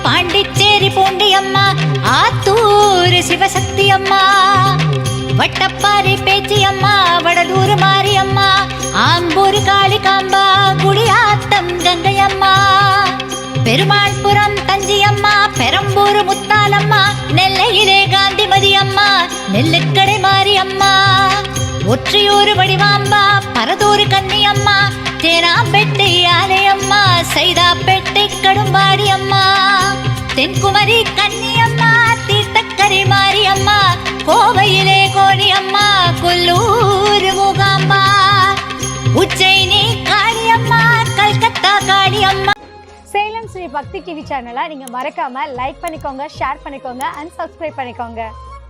பாண்டிச்சேரி பூண்டி அம்மா, ஆத்தூர் சிவசக்தி அம்மா, வட்டப்பாறை பேச்சி அம்மா, வடலூர் மாரி அம்மா, ஆம்பூர் காளிகாம்பா, குடியாத்தம் கங்கை அம்மா, பெருமாள்புரம் தஞ்சி அம்மா, பெரம்பூர் முத்தாலம்மா, நெல்லையிலே காந்திமதி அம்மா, நெல்லுக்கடை மாரி அம்மா, ஒற்றியூர் வடிவாம்பா, பரதூர் கன்னி அம்மா, தேனாம்பேட்டை ஆலையம்மா, சைதாப்பேட்டை கடும்பாடி அம்மா, தென்குமரி கன்னி அம்மா, தீர்த்தக்கரை மாரி அம்மா, கோவையிலே கோடி அம்மா, கொல்லூர் மூகாம்பா, உஜ்ஜயினி காளி அம்மா, கல்கத்தா காளி அம்மா. சேலம் ஸ்ரீ பக்தி டிவி சேனலை நீங்கள் மறக்காமல் லைக் பண்ணிக்கோங்க, ஷேர் பண்ணிக்கோங்க அண்ட் சப்ஸ்கிரைப் பண்ணிக்கோங்க.